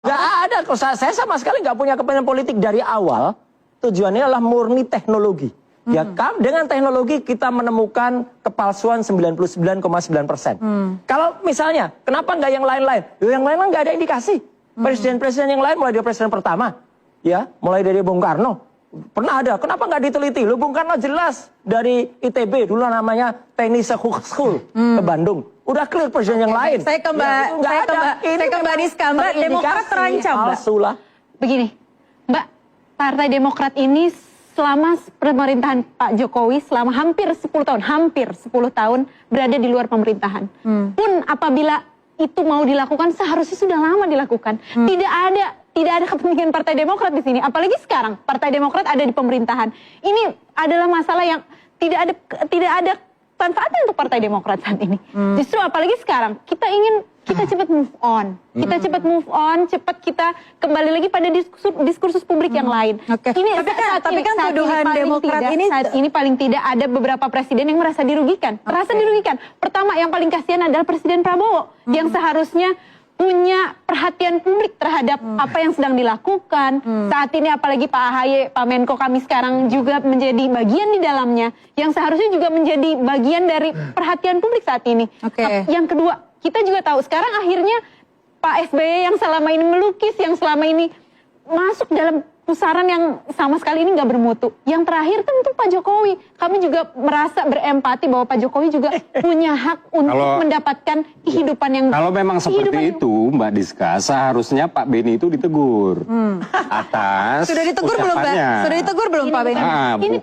Nggak ada kok. Saya sama sekali nggak punya kepentingan politik dari awal. Tujuannya adalah murni teknologi. Ya, dengan teknologi kita menemukan kepalsuan 99,9%. Kalau misalnya, kenapa nggak yang lain-lain? Yang lain-lain nggak ada indikasi. Presiden-presiden yang lain, mulai dari presiden pertama, ya, mulai dari Bung Karno, pernah ada. Kenapa nggak diteliti? Lu Bung Karno jelas dari ITB, dulu namanya Technische Hochschule ke Bandung. Udah clear presiden yang lain. Saya ke Mbak Diska. Mbak, Demokrat terancam, Mbak. Begini, Mbak, Partai Demokrat ini selama pemerintahan Pak Jokowi selama hampir 10 tahun berada di luar pemerintahan. Pun apabila itu mau dilakukan seharusnya sudah lama dilakukan. Tidak ada kepentingan Partai Demokrat di sini. Apalagi sekarang Partai Demokrat ada di pemerintahan. Ini adalah masalah yang tidak ada manfaatnya untuk Partai Demokrat saat ini. Justru apalagi sekarang kita ingin cepat move on. Kita cepat move on, cepat kita kembali lagi pada diskursus publik yang lain. Ini tapi kan tuduhan Demokrat ini saat ini paling tidak ada beberapa presiden yang merasa dirugikan. Pertama yang paling kasihan adalah Presiden Prabowo yang seharusnya punya perhatian publik terhadap apa yang sedang dilakukan. Saat ini apalagi Pak AHY, Pak Menko kami sekarang juga menjadi bagian di dalamnya. Yang seharusnya juga menjadi bagian dari perhatian publik saat ini. Yang kedua, kita juga tahu sekarang akhirnya Pak SBY yang selama ini melukis, yang selama ini masuk dalam pusaran yang sama sekali ini nggak bermutu. Yang terakhir tentu Pak Jokowi. Kami juga merasa berempati bahwa Pak Jokowi juga punya hak untuk mendapatkan kehidupan yang... Kalau memang seperti itu, Mbak Diska, seharusnya Pak Beni itu ditegur. Atas Sudah ditegur belum, Mbak? Sudah ditegur belum, Pak Beni?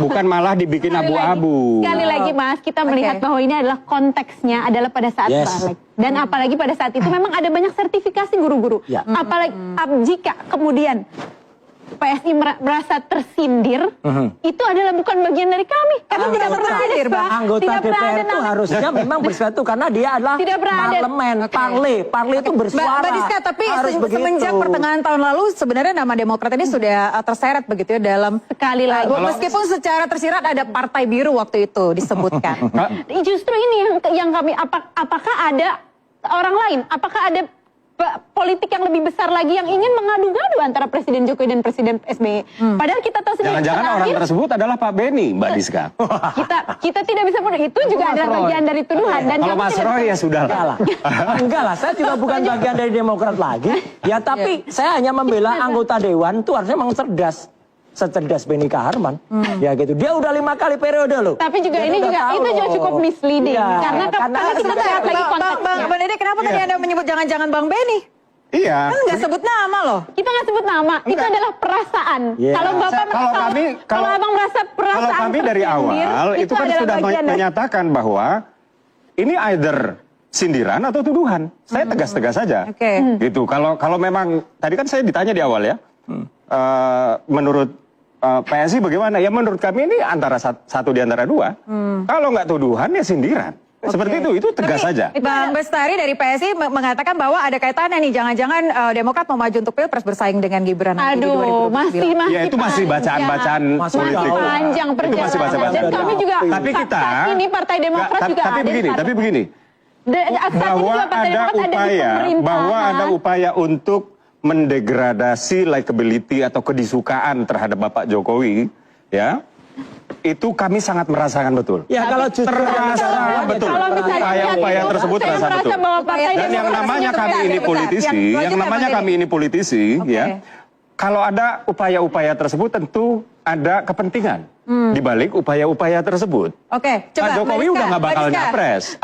Bukan malah dibikin abu-abu. Sekali lagi, Mas, kita melihat bahwa ini adalah konteksnya adalah pada saat balik. Dan apalagi pada saat itu memang ada banyak sertifikasi guru-guru. Apalagi jika kemudian PSI merasa tersindir, itu adalah bukan bagian dari kami. Karena tidak pernah hadir, Bang. Anggota DPR itu harusnya memang bersatu karena dia adalah parlemen, parle itu bersuara. Mbak Diska, tapi semenjak pertengahan tahun lalu sebenarnya nama Demokrat ini sudah terseret begitu ya dalam sekali lagi. Meskipun secara tersirat ada Partai Biru waktu itu disebutkan. Justru ini yang kami apakah ada orang lain? Apakah ada politik yang lebih besar lagi yang ingin mengadu-gadu antara Presiden Jokowi dan Presiden SBY. Padahal kita tahu sendiri. Jangan-jangan orang tersebut adalah Pak Beni, Mbak Diska. Kita tidak bisa menuduh itu juga adalah bagian dari tuduhan. Dan kalau Mas Roy ya sudah lah. Enggak lah, saya juga bukan bagian dari Demokrat lagi. Ya tapi saya hanya membela anggota Dewan itu harusnya memang cerdas. Secerdas Beni Kaharman, ya gitu. Dia udah 5 kali periode loh. Tapi juga ini juga cukup misleading, karena kita lihat lagi konteksnya. Bang Dede, kenapa tadi Anda menyebut jangan-jangan Bang Beni? Iya. Kan nggak sebut nama loh. Kita nggak sebut nama, itu adalah perasaan. Kalau Bapak kalau Abang merasa perasaan kalau kami dari awal itu kan sudah menyatakan bahwa ini either sindiran atau tuduhan. Saya tegas-tegas saja. Gitu. Kalau memang tadi kan saya ditanya di awal ya. Menurut PSI bagaimana? Ya menurut kami ini antara satu di antara dua. Kalau nggak tuduhan ya sindiran. Seperti itu tegas saja. Bang Bestari dari PSI mengatakan bahwa ada kaitannya nih, jangan-jangan Demokrat mau maju untuk Pilpres bersaing dengan Gibran nanti di 2029. Ya itu masih bacaan-bacaan politik. Panjang perjalanan. Itu masih bacaan-bacaan. Dan kami juga, tapi kita, ini Partai Demokrat juga tapi begini. Bahwa ada upaya untuk mendegradasi likability atau kedisukaan terhadap Bapak Jokowi, ya, itu kami sangat merasakan betul. Ya kalau terasa betul. Upaya tersebut terasa betul. Dan yang namanya kami ini politisi, ya, kalau ada upaya-upaya tersebut tentu ada kepentingan di balik upaya-upaya tersebut. Pak Jokowi udah nggak bakal nyapres.